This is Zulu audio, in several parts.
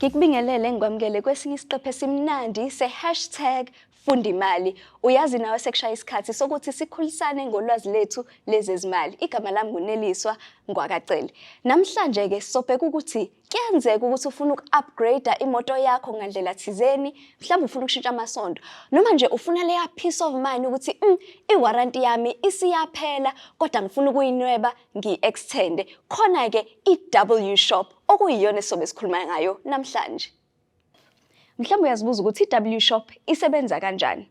Ngikubingelele ngikwamukele kwesinye isiqephu esimnandi #Fundimali. Uyazi nawe sekushaya isikhathi sokuthi sikhulisane ngolwazi lethu lezezimali. Igama lami nguNeliswa Ngwakacele. Namhlanje ke sobheka ukuthi kuyenzeka ukuthi ufuna uku-upgrade imoto yakho ngandlela thizeni, mhlawumbe ufuna ukushintsha amasondo, noma nje ufuna leya peace of mind ukuthi i-warranty yami isiyaphela kodwa ngifuna ukuyinweba ngi-extend. Khona ke i-W Shop okuyiyona esobe sikhuluma ngayo namhlanje. Mhlawumbe uyazibuza ukuthi i-W Shop isebenza kanjani.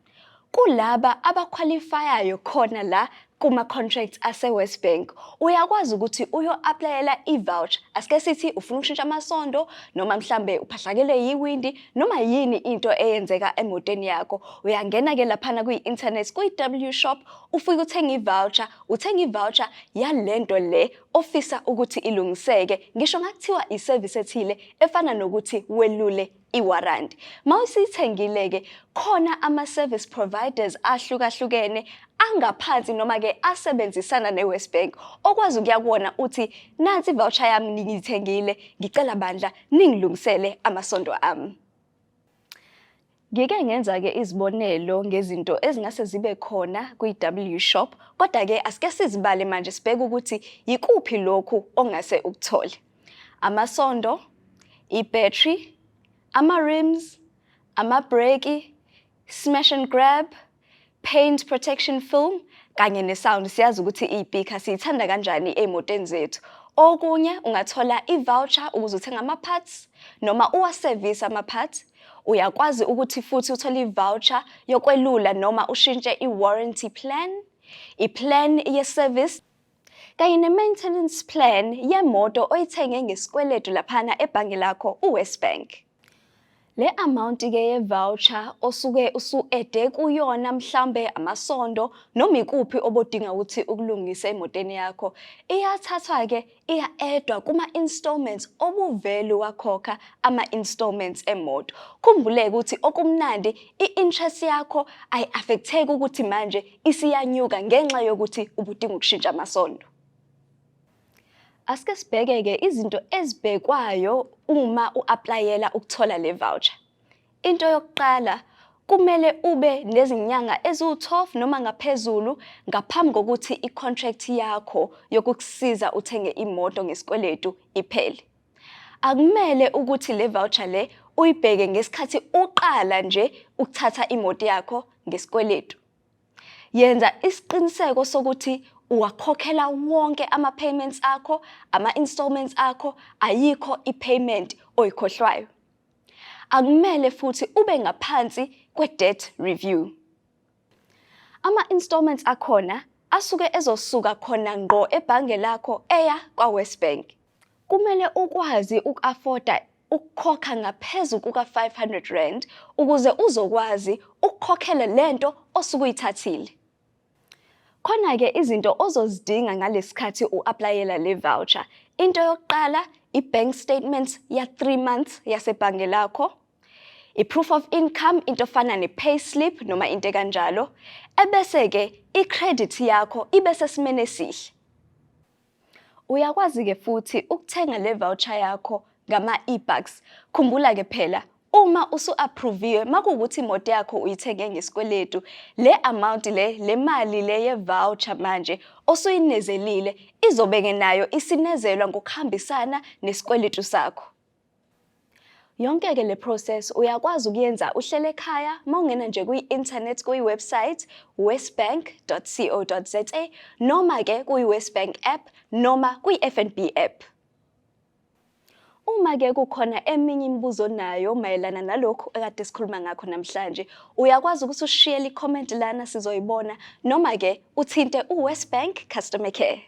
Kulaba abaqualifyayo khona la kuma-contracts ase-West Bank, uyakwazi ukuthi uyo-applyela i-voucher. Asike sithi ufuna ukushintsha amasondo, noma mhlambe uphahlakele yiwindi, noma yini into eyenzeka emotweni yakho. Uyangena-ke laphana kwi-internet, kwi-W Shop, ufike uthenga i-voucher, uthenga i-voucher yalento le ofisa ukuthi ilungiseke. Ngisho ngakuthiwa i-service ethile efana nokuthi welule i-warranty. Mawusithengile-ke khona ama-service providers ahlukahlukene angaphansi noma ke asebenzisana ne-West Bank okwazi ukuyakubona uthi nansi i-voucher yami ngiyithengile, ngicela bandla ningilungisele amasondo ami. Ngike ngenza-ke izibonelo ngezinto ezingase zibe khona kwi-W Shop, kodwa-ke asike sizibale manje sibheke ukuthi yikuphi lokhu ongase ukuthole. Amasondo, i-battery, ama-rims, ama-brake, smash and grab, paint protection film, kanye ne-sound. Siyazi ukuthi i-speaker siyithanda kanjani ey'motweni zethu. Okunye ungathola i-voucher ukuze uthenge ama-parts noma uwasevise ama-parts. Uyakwazi ukuthi futhi uthole i-voucher yokwelula noma ushintshe i-warranty plan, i-plan ye-service, kanye ne-maintenance plan yemoto oyithenge ngesikweletu laphana ebhange lakho u-West Bank. Le amount-ke ye-voucher osuke usu-ede kuyona mhlambe amasondo noma ikuphi obodinga ukuthi ukulungisa emotweni yakho, iyathathwa-ke iya-edwa kuma-installments obuvele wakhokha ama-installments emoto. Khumbuleke ukuthi okumnandi i-interest yakho ayi-affecteki ukuthi manje isiyanyuka ngenxa yokuthi ubudinga ukushintsha amasondo. Asike sibheke-ke izinto ezibhekwayo uma u-applyela ukuthola le voucher. Into yokuqala, kumele ube nezinyanga eziwu-12 noma ngaphezulu ngaphambi kokuthi i-contract yakho yokukusiza uthenge imoto ngesikweletu iphele. Akumele ukuthi le voucher le uyibheke ngesikhathi uqala nje ukuthatha imoto yakho ngesikweletu. Yenza isiqiniseko sokuthi uwakhokhela wonke ama-payments akho, ama-installments akho, ayikho i-payment oyikhohlwayo. Akumele futhi ube ngaphansi kwe-debt review. Ama-installments akhona asuke ezosuka khona ngqo ebhange lakho eya kwa-West Bank. Kumele ukwazi uku-afforda ukukhokha ngaphezu kuka-R500 ukuze uzokwazi ukukhokhela lento osuke uyithathile. Khona-ke izinto ozozidinga ngalesikhathi u-applyela le voucher. Into yokuqala, i-bank statement ya-3 months yasebhange lakho, i-proof of income, into efana ne-payslip noma into kanjalo, ebese-ke i-credit yakho ibe sesimeni esihle. Uyakwazi-ke futhi ukuthenga le voucher yakho ngama-e-bucks. Khumbula-ke phela, uma usu-approviwe makuwukuthi imoto yakho uyithenge ngesikweletu, le amount le mali le ye-voucher manje osuyinezelile izobe-ke nayo isinezelwa ngokuhambisana nesikweletu sakho. Yonke-ke le process uyakwazi ukuyenza uhlele ekhaya mawungena nje kwi-internet kwi-website westbank.co.za noma-ke kwi-West Bank app noma kwi-FNB app. Uma-ke kukhona eminye imibuzo nayo mayelana nalokhu ekade sikhuluma ngakho namhlanje, uyakwazi ukuthi ushiyele i-comment lana sizoyibona noma-ke uthinte u-West Bank Customer Care.